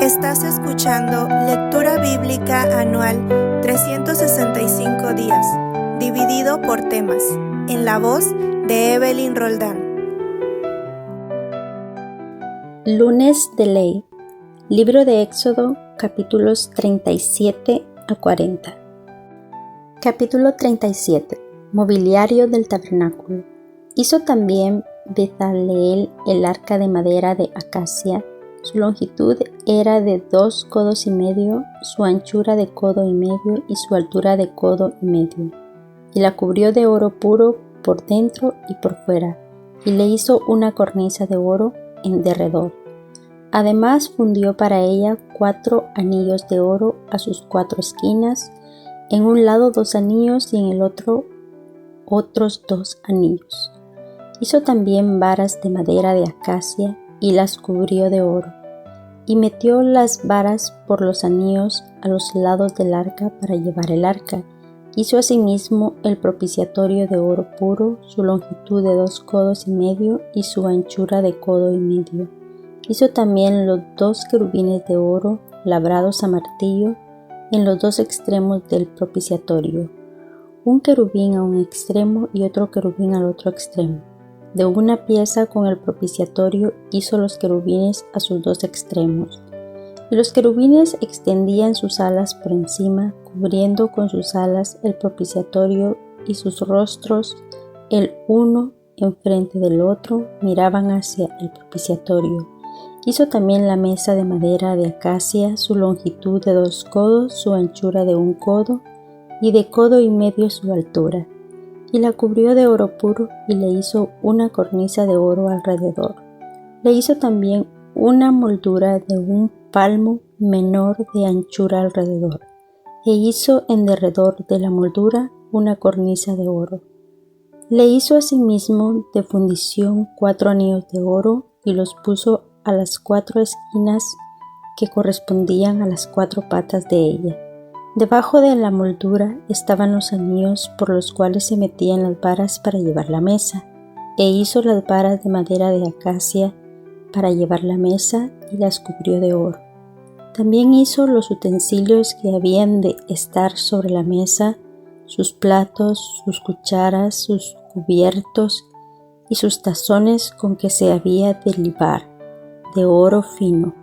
Estás escuchando Lectura Bíblica Anual 365 días, dividido por temas, en la voz de Evelyn Roldán. Lunes de Ley, Libro de Éxodo, capítulos 37 a 40. Capítulo 37. Mobiliario del tabernáculo. Hizo también Bezaleel el arca de madera de acacia. Su longitud era de 2 codos y medio, su anchura de codo y medio y su altura de codo y medio. Y la cubrió de oro puro por dentro y por fuera, y le hizo una cornisa de oro en derredor. Además fundió para ella 4 anillos de oro a sus 4 esquinas, en un lado 2 anillos y en el otro otros 2 anillos. Hizo también varas de madera de acacia y las cubrió de oro, y metió las varas por los anillos a los lados del arca para llevar el arca. Hizo asimismo el propiciatorio de oro puro, su longitud de 2 codos y medio y su anchura de codo y medio. Hizo también los 2 querubines de oro labrados a martillo en los 2 extremos del propiciatorio, un querubín a un extremo y otro querubín al otro extremo. De una pieza con el propiciatorio hizo los querubines a sus 2 extremos. Y los querubines extendían sus alas por encima, cubriendo con sus alas el propiciatorio, y sus rostros, el uno enfrente del otro, miraban hacia el propiciatorio. Hizo también la mesa de madera de acacia, su longitud de 2 codos, su anchura de 1 codo, y de codo y medio su altura. Y la cubrió de oro puro y le hizo una cornisa de oro alrededor. Le hizo también una moldura de 1 palmo menor de anchura alrededor, e hizo en derredor de la moldura una cornisa de oro. Le hizo asimismo de fundición 4 anillos de oro y los puso a las 4 esquinas que correspondían a las 4 patas de ella. Debajo de la moldura estaban los anillos por los cuales se metían las varas para llevar la mesa, e hizo las varas de madera de acacia para llevar la mesa y las cubrió de oro. También hizo los utensilios que habían de estar sobre la mesa, sus platos, sus cucharas, sus cubiertos y sus tazones con que se había de libar, de oro fino.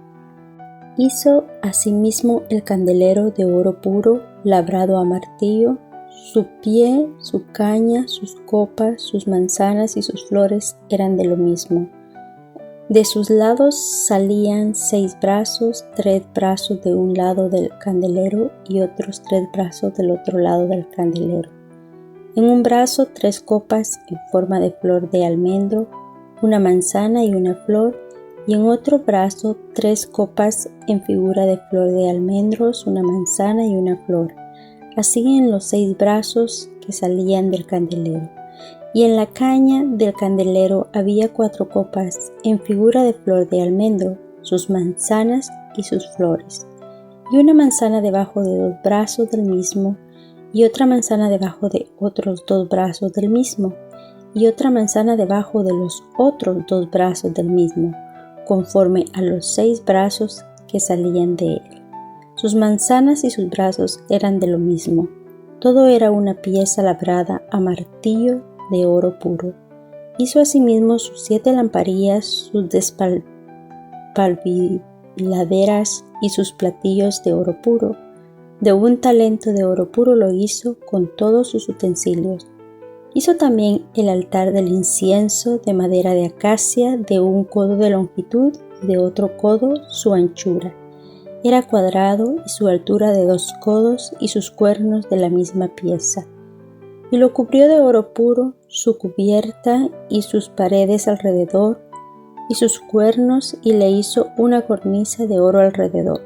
Hizo asimismo el candelero de oro puro, labrado a martillo, su pie, su caña, sus copas, sus manzanas y sus flores eran de lo mismo. De sus lados salían 6 brazos, 3 brazos de un lado del candelero y otros 3 brazos del otro lado del candelero. En un brazo 3 copas en forma de flor de almendro, una manzana y una flor, y en otro brazo 3 copas en figura de flor de almendros, una manzana y una flor, así en los 6 brazos que salían del candelero. Y en la caña del candelero había 4 copas en figura de flor de almendro, sus manzanas y sus flores, y una manzana debajo de 2 brazos del mismo, y otra manzana debajo de otros 2 brazos del mismo, y otra manzana debajo de los otros 2 brazos del mismo, conforme a los 6 brazos que salían de él. Sus manzanas y sus brazos eran de lo mismo. Todo era una pieza labrada a martillo de oro puro. Hizo asimismo sus 7 lamparillas, sus despalviladeras y sus platillos de oro puro. De 1 talento de oro puro lo hizo con todos sus utensilios. Hizo también el altar del incienso de madera de acacia, de 1 codo de longitud y de otro codo su anchura. Era cuadrado y su altura de 2 codos y sus cuernos de la misma pieza. Y lo cubrió de oro puro, su cubierta y sus paredes alrededor, y sus cuernos, y le hizo una cornisa de oro alrededor.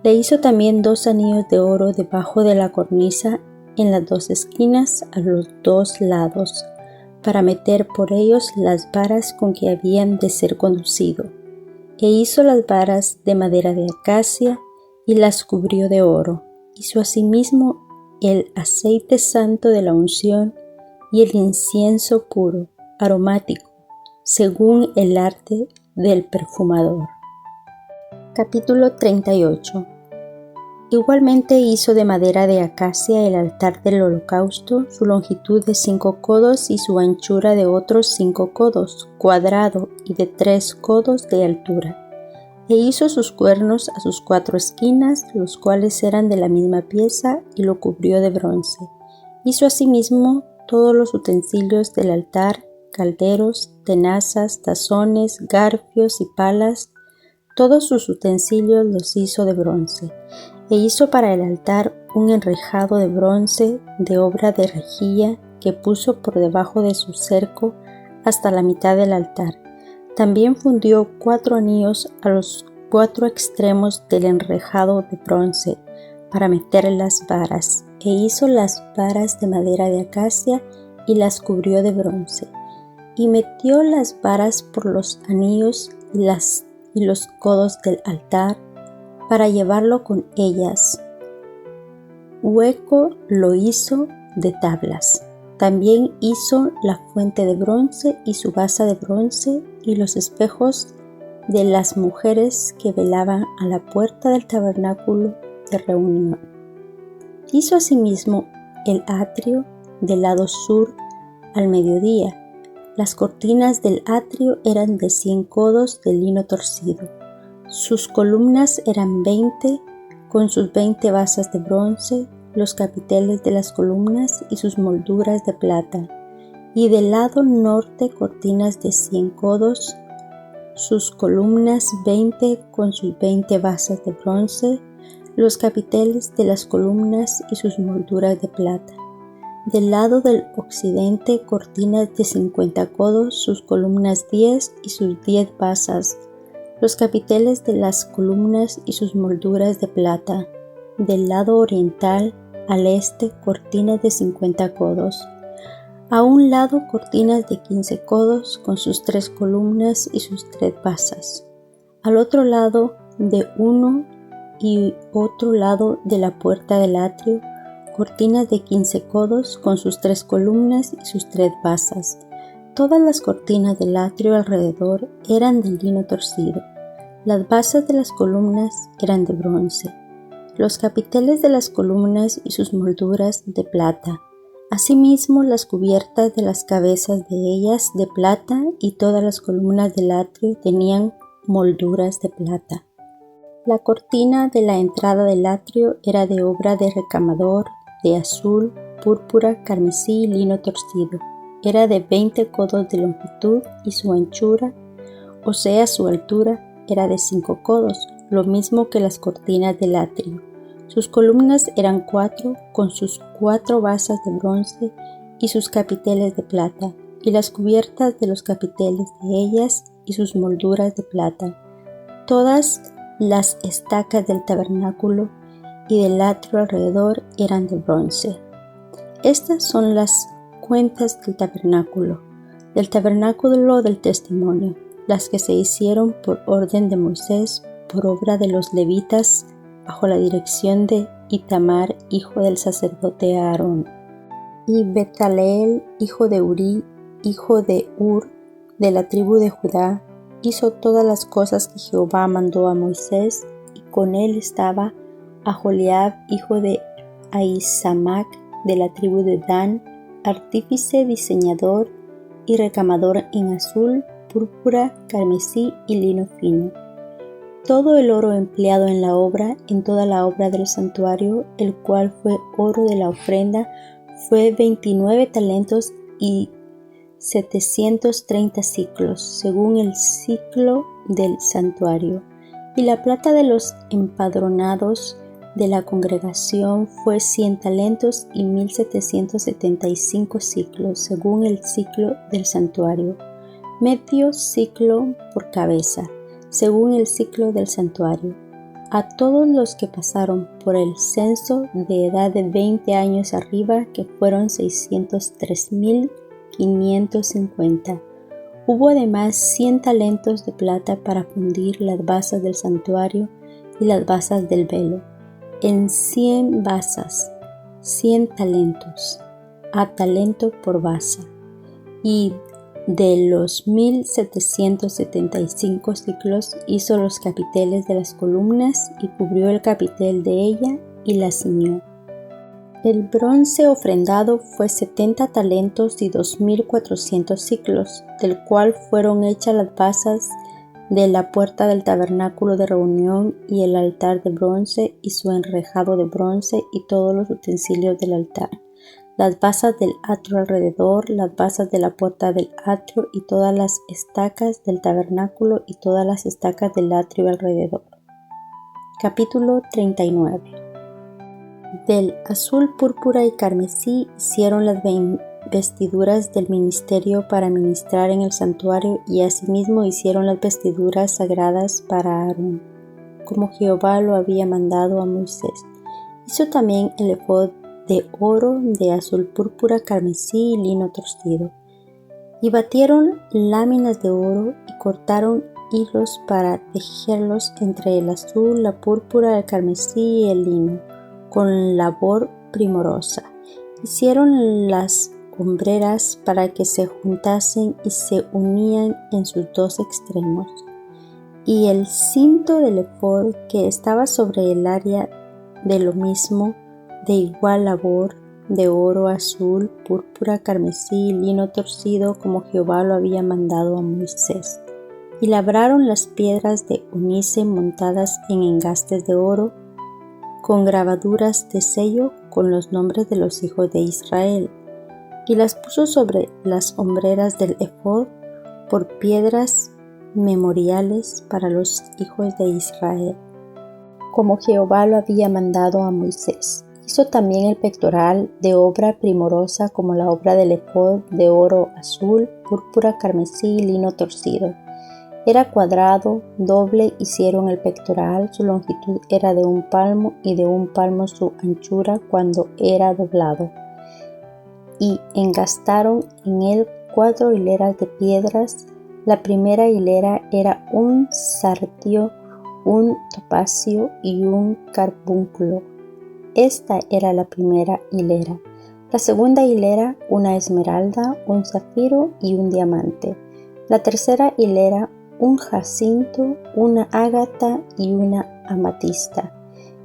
Le hizo también 2 anillos de oro debajo de la cornisa en las 2 esquinas a los 2 lados, para meter por ellos las varas con que habían de ser conducido. E hizo las varas de madera de acacia y las cubrió de oro. Hizo asimismo el aceite santo de la unción y el incienso puro, aromático, según el arte del perfumador. Capítulo 38. Igualmente hizo de madera de acacia el altar del holocausto, su longitud de 5 codos y su anchura de otros 5 codos, cuadrado y de 3 codos de altura. E hizo sus cuernos a sus 4 esquinas, los cuales eran de la misma pieza, y lo cubrió de bronce. Hizo asimismo todos los utensilios del altar, calderos, tenazas, tazones, garfios y palas. Todos sus utensilios los hizo de bronce. E hizo para el altar un enrejado de bronce de obra de rejilla que puso por debajo de su cerco hasta la mitad del altar. También fundió 4 anillos a los 4 extremos del enrejado de bronce para meter las varas. E hizo las varas de madera de acacia y las cubrió de bronce. Y metió las varas por los anillos y los codos del altar para llevarlo con ellas. Hueco lo hizo de tablas. También hizo la fuente de bronce y su basa de bronce y los espejos de las mujeres que velaban a la puerta del tabernáculo de reunión. Hizo asimismo el atrio del lado sur al mediodía. Las cortinas del atrio eran de 100 codos de lino torcido. Sus columnas eran 20, con sus 20 basas de bronce, los capiteles de las columnas y sus molduras de plata. Y del lado norte cortinas de 100 codos, sus columnas 20 con sus 20 basas de bronce, los capiteles de las columnas y sus molduras de plata. Del lado del occidente cortinas de 50 codos, sus columnas 10 y sus 10 basas, los capiteles de las columnas y sus molduras de plata. Del lado oriental al este cortinas de 50 codos. A un lado cortinas de 15 codos con sus 3 columnas y sus 3 basas. Al otro lado de uno y otro lado de la puerta del atrio, cortinas de 15 codos con sus 3 columnas y sus 3 basas. Todas las cortinas del atrio alrededor eran de lino torcido. Las basas de las columnas eran de bronce. Los capiteles de las columnas y sus molduras de plata. Asimismo, las cubiertas de las cabezas de ellas de plata, y todas las columnas del atrio tenían molduras de plata. La cortina de la entrada del atrio era de obra de recamador, de azul, púrpura, carmesí y lino torcido. Era de 20 codos de longitud y su anchura, o sea su altura, era de 5 codos, lo mismo que las cortinas del atrio. Sus columnas eran 4, con sus 4 basas de bronce y sus capiteles de plata, y las cubiertas de los capiteles de ellas y sus molduras de plata. Todas las estacas del tabernáculo y del atrio alrededor eran de bronce. Estas son las cuentas del tabernáculo del testimonio, las que se hicieron por orden de Moisés, por obra de los levitas, bajo la dirección de Itamar, hijo del sacerdote Aarón, y Betaleel, hijo de Uri, hijo de Hur, de la tribu de Judá, hizo todas las cosas que Jehová mandó a Moisés, y con él estaba Aholiab, hijo de Ahisamac, de la tribu de Dan, artífice, diseñador y recamador en azul, púrpura, carmesí y lino fino. Todo el oro empleado en la obra, en toda la obra del santuario, el cual fue oro de la ofrenda, fue 29 talentos y 730 siclos, según el siclo del santuario. Y la plata de los empadronados de la congregación fue 100 talentos y 1775 siclos, según el siclo del santuario. Medio siclo por cabeza, según el siclo del santuario. A todos los que pasaron por el censo de edad de 20 años arriba, que fueron 603,550. Hubo además 100 talentos de plata para fundir las basas del santuario y las basas del velo. En 100 basas, 100 talentos, a talento por basa. Y De los 1775 siclos hizo los capiteles de las columnas y cubrió el capitel de ella y la ciñó. El bronce ofrendado fue 70 talentos y 2400 siclos, del cual fueron hechas las basas de la puerta del tabernáculo de reunión y el altar de bronce y su enrejado de bronce y todos los utensilios del altar, las basas del atrio alrededor, las basas de la puerta del atrio y todas las estacas del tabernáculo y todas las estacas del atrio alrededor. Capítulo 39. Del azul, púrpura y carmesí hicieron las vestiduras del ministerio para ministrar en el santuario y asimismo hicieron las vestiduras sagradas para Aarón, como Jehová lo había mandado a Moisés. Hizo también el efod de oro, de azul, púrpura, carmesí y lino torcido. Y batieron láminas de oro y cortaron hilos para tejerlos entre el azul, la púrpura, el carmesí y el lino, con labor primorosa. Hicieron las hombreras para que se juntasen y se unían en sus dos extremos. Y el cinto del efod que estaba sobre el área de lo mismo, de igual labor, de oro, azul, púrpura, carmesí y lino torcido, como Jehová lo había mandado a Moisés. Y labraron las piedras de ónice montadas en engastes de oro, con grabaduras de sello con los nombres de los hijos de Israel, y las puso sobre las hombreras del efod por piedras memoriales para los hijos de Israel, como Jehová lo había mandado a Moisés. Hizo también el pectoral de obra primorosa como la obra del efod de oro, azul, púrpura, carmesí y lino torcido. Era cuadrado, doble hicieron el pectoral, su longitud era de 1 palmo y de 1 palmo su anchura cuando era doblado. Y engastaron en él 4 hileras de piedras. La primera hilera era un sardio, un topacio y un carbúnculo. Esta era la primera hilera. La segunda hilera, una esmeralda, un zafiro y un diamante. La tercera hilera, un jacinto, una ágata y una amatista.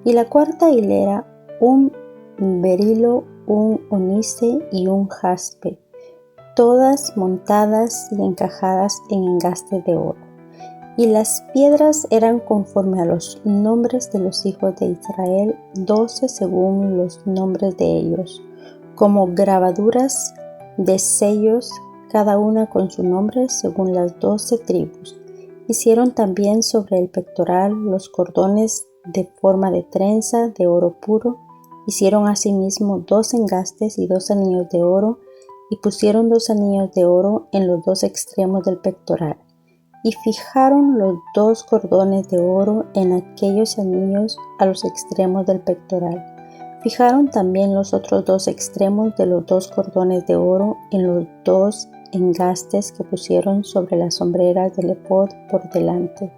Y la cuarta hilera, un berilo, un ónice y un jaspe, todas montadas y encajadas en engastes de oro. Y las piedras eran conforme a los nombres de los hijos de Israel, 12 según los nombres de ellos, como grabaduras de sellos, cada una con su nombre según las 12 tribus. Hicieron también sobre el pectoral los cordones de forma de trenza de oro puro. Hicieron asimismo 2 engastes y 2 anillos de oro, y pusieron 2 anillos de oro en los 2 extremos del pectoral. Y fijaron los 2 cordones de oro en aquellos anillos a los extremos del pectoral. Fijaron también los otros 2 extremos de los 2 cordones de oro en los 2 engastes que pusieron sobre las sombreras del efod por delante.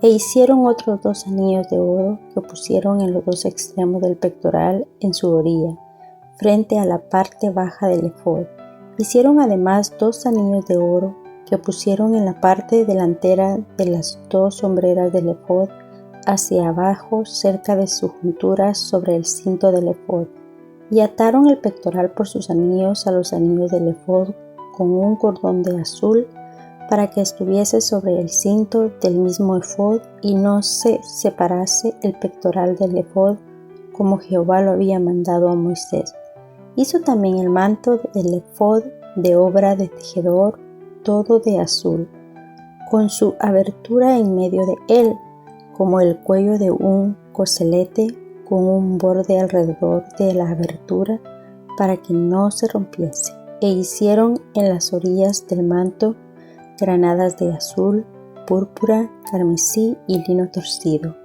E hicieron otros 2 anillos de oro que pusieron en los 2 extremos del pectoral en su orilla, frente a la parte baja del efod. Hicieron además 2 anillos de oro que pusieron en la parte delantera de las 2 sombreras del efod, hacia abajo, cerca de su juntura sobre el cinto del efod. Y ataron el pectoral por sus anillos a los anillos del efod con un cordón de azul, para que estuviese sobre el cinto del mismo efod y no se separase el pectoral del efod, como Jehová lo había mandado a Moisés. Hizo también el manto del efod de obra de tejedor, todo de azul, con su abertura en medio de él, como el cuello de un coselete, con un borde alrededor de la abertura, para que no se rompiese. E hicieron en las orillas del manto granadas de azul, púrpura, carmesí y lino torcido.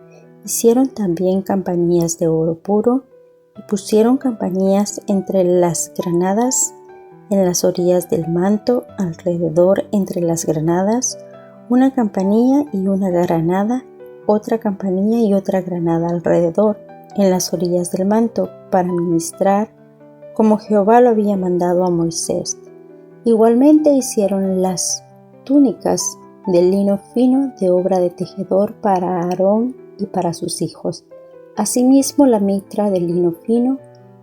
Hicieron también campanillas de oro puro, y pusieron campanillas entre las granadas en las orillas del manto, alrededor entre las granadas, una campanilla y una granada, otra campanilla y otra granada alrededor, en las orillas del manto, para ministrar, como Jehová lo había mandado a Moisés. Igualmente hicieron las túnicas de lino fino de obra de tejedor para Aarón y para sus hijos. Asimismo la mitra de lino fino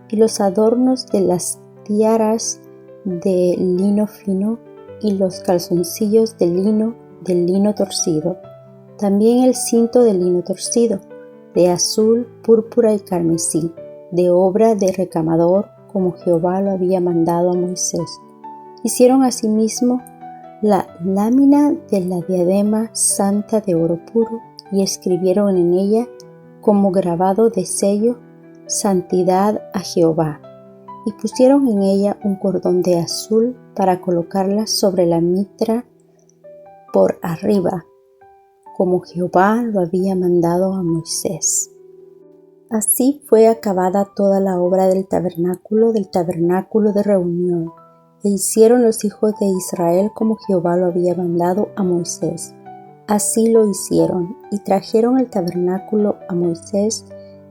y los adornos de las tiaras de lino fino y los calzoncillos de lino torcido. También el cinto de lino torcido, de azul, púrpura y carmesí, de obra de recamador, como Jehová lo había mandado a Moisés. Hicieron asimismo la lámina de la diadema santa de oro puro y escribieron en ella como grabado de sello, santidad a Jehová, y pusieron en ella un cordón de azul para colocarla sobre la mitra por arriba, como Jehová lo había mandado a Moisés. Así fue acabada toda la obra del tabernáculo de reunión, e hicieron los hijos de Israel como Jehová lo había mandado a Moisés. Así lo hicieron, y trajeron el tabernáculo a Moisés,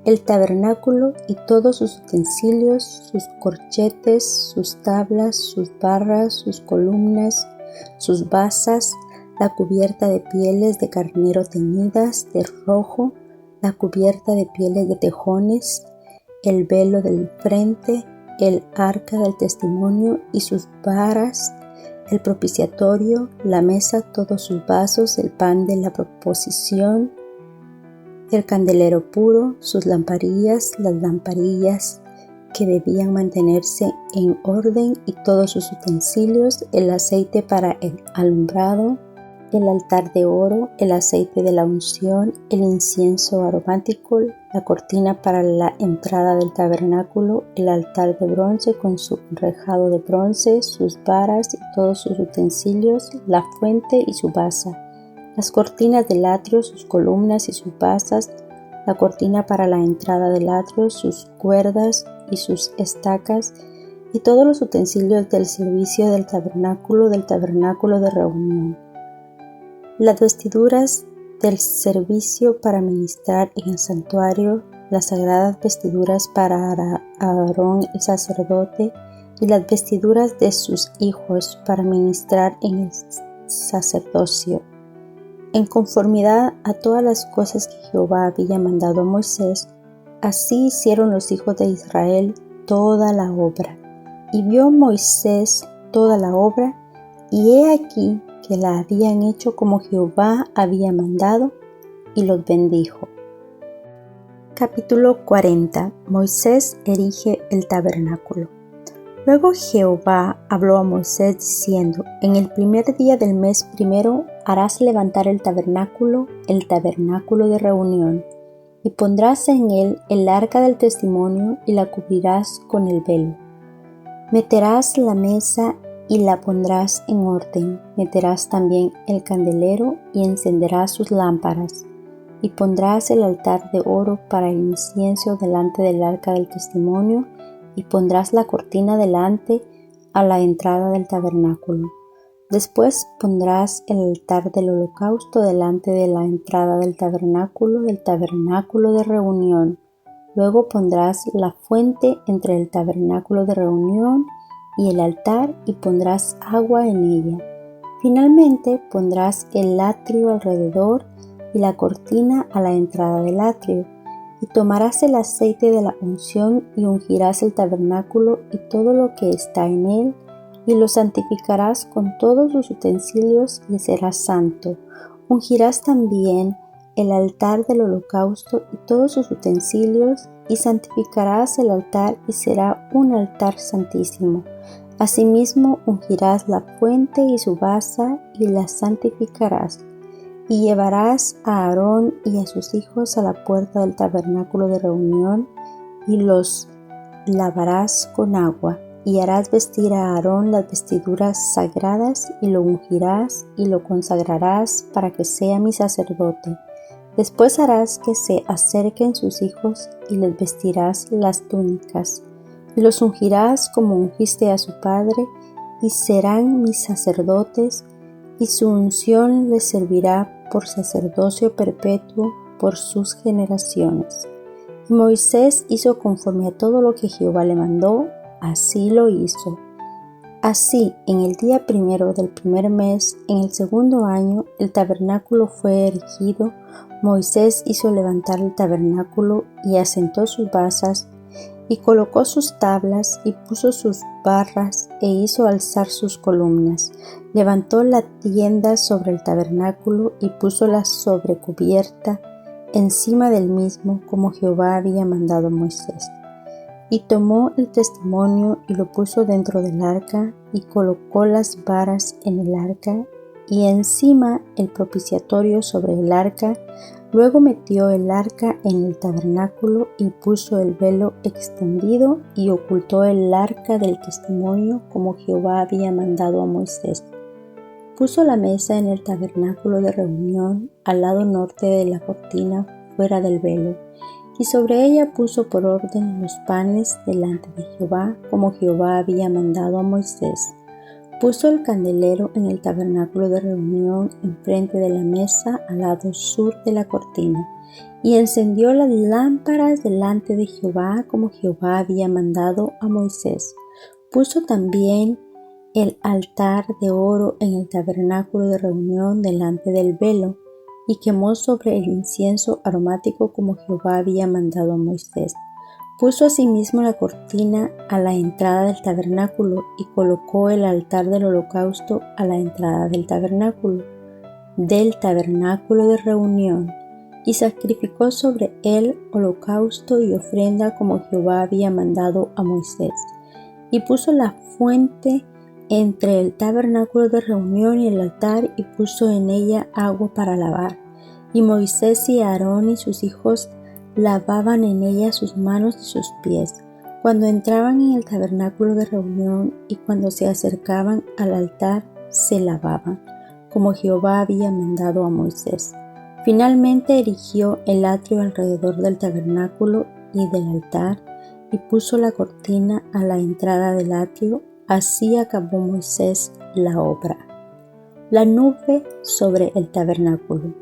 el tabernáculo y todos sus utensilios, sus corchetes, sus tablas, sus barras, sus columnas, sus basas, la cubierta de pieles de carnero teñidas de rojo, la cubierta de pieles de tejones, el velo del frente, el arca del testimonio y sus varas, el propiciatorio, la mesa, todos sus vasos, el pan de la proposición, el candelero puro, sus lamparillas, las lamparillas que debían mantenerse en orden y todos sus utensilios, el aceite para el alumbrado, el altar de oro, el aceite de la unción, el incienso aromático, la cortina para la entrada del tabernáculo, el altar de bronce con su enrejado de bronce, sus varas y todos sus utensilios, la fuente y su basa, las cortinas del atrio, sus columnas y sus basas, la cortina para la entrada del atrio, sus cuerdas y sus estacas, y todos los utensilios del servicio del tabernáculo de reunión. Las vestiduras del servicio para ministrar en el santuario, las sagradas vestiduras para Aarón el sacerdote y las vestiduras de sus hijos para ministrar en el sacerdocio. En conformidad a todas las cosas que Jehová había mandado a Moisés, así hicieron los hijos de Israel toda la obra. Y vio Moisés toda la obra, y he aquí que la habían hecho como Jehová había mandado, y los bendijo. Capítulo 40. Moisés erige el tabernáculo. Luego Jehová habló a Moisés diciendo: En el primer día del mes primero harás levantar el tabernáculo de reunión, y pondrás en él el arca del testimonio y la cubrirás con el velo. Meterás la mesa y la pondrás en orden, meterás también el candelero y encenderás sus lámparas, y pondrás el altar de oro para el incienso delante del arca del testimonio, y pondrás la cortina delante a la entrada del tabernáculo. Después pondrás el altar del holocausto delante de la entrada del tabernáculo de reunión. Luego pondrás la fuente entre el tabernáculo de reunión y el altar y pondrás agua en ella. Finalmente pondrás el atrio alrededor y la cortina a la entrada del atrio. Y tomarás el aceite de la unción y ungirás el tabernáculo y todo lo que está en él, y lo santificarás con todos sus utensilios y será santo. Ungirás también el altar del holocausto y todos sus utensilios, y santificarás el altar y será un altar santísimo. Asimismo ungirás la fuente y su basa y la santificarás. Y llevarás a Aarón y a sus hijos a la puerta del tabernáculo de reunión y los lavarás con agua. Y harás vestir a Aarón las vestiduras sagradas y lo ungirás y lo consagrarás para que sea mi sacerdote. Después harás que se acerquen sus hijos y les vestirás las túnicas. Y los ungirás como ungiste a su padre y serán mis sacerdotes, y su unción les servirá por sacerdocio perpetuo por sus generaciones. Y Moisés hizo conforme a todo lo que Jehová le mandó, así lo hizo. Así, en el día primero del primer mes, en el segundo año, el tabernáculo fue erigido. Moisés hizo levantar el tabernáculo y asentó sus basas, y colocó sus tablas, y puso sus barras, e hizo alzar sus columnas. Levantó la tienda sobre el tabernáculo, y puso la sobrecubierta encima del mismo, como Jehová había mandado a Moisés. Y tomó el testimonio y lo puso dentro del arca, y colocó las varas en el arca, y encima el propiciatorio sobre el arca. Luego metió el arca en el tabernáculo y puso el velo extendido y ocultó el arca del testimonio, como Jehová había mandado a Moisés. Puso la mesa en el tabernáculo de reunión al lado norte de la cortina, fuera del velo, y sobre ella puso por orden los panes delante de Jehová, como Jehová había mandado a Moisés. Puso el candelero en el tabernáculo de reunión enfrente de la mesa al lado sur de la cortina, y encendió las lámparas delante de Jehová, como Jehová había mandado a Moisés. Puso también el altar de oro en el tabernáculo de reunión delante del velo, y quemó sobre el incienso aromático como Jehová había mandado a Moisés. Puso asimismo la cortina a la entrada del tabernáculo y colocó el altar del holocausto a la entrada del tabernáculo de reunión, y sacrificó sobre él holocausto y ofrenda como Jehová había mandado a Moisés. Y puso la fuente entre el tabernáculo de reunión y el altar, y puso en ella agua para lavar. Y Moisés y Aarón y sus hijos lavaban en ella sus manos y sus pies, cuando entraban en el tabernáculo de reunión, y cuando se acercaban al altar se lavaban, como Jehová había mandado a Moisés. Finalmente erigió el atrio alrededor del tabernáculo y del altar, y puso la cortina a la entrada del atrio. Así acabó Moisés la obra. La nube sobre el tabernáculo.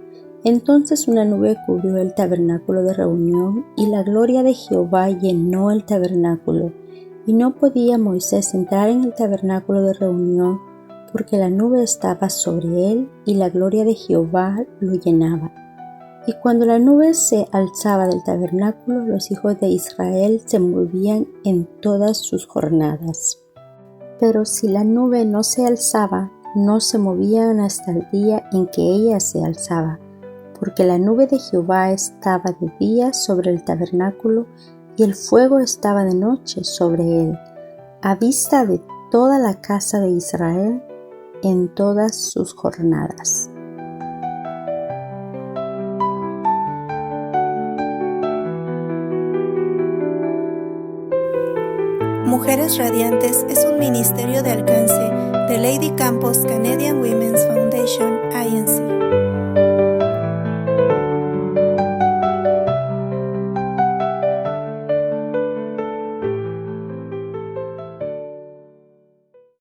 Entonces una nube cubrió el tabernáculo de reunión, y la gloria de Jehová llenó el tabernáculo, y no podía Moisés entrar en el tabernáculo de reunión, porque la nube estaba sobre él, y la gloria de Jehová lo llenaba. Y cuando la nube se alzaba del tabernáculo, los hijos de Israel se movían en todas sus jornadas. Pero si la nube no se alzaba, no se movían hasta el día en que ella se alzaba, porque la nube de Jehová estaba de día sobre el tabernáculo, y el fuego estaba de noche sobre él, a vista de toda la casa de Israel en todas sus jornadas. Mujeres Radiantes es un ministerio de alcance de Lady Campos Canadian Women's Foundation, Inc.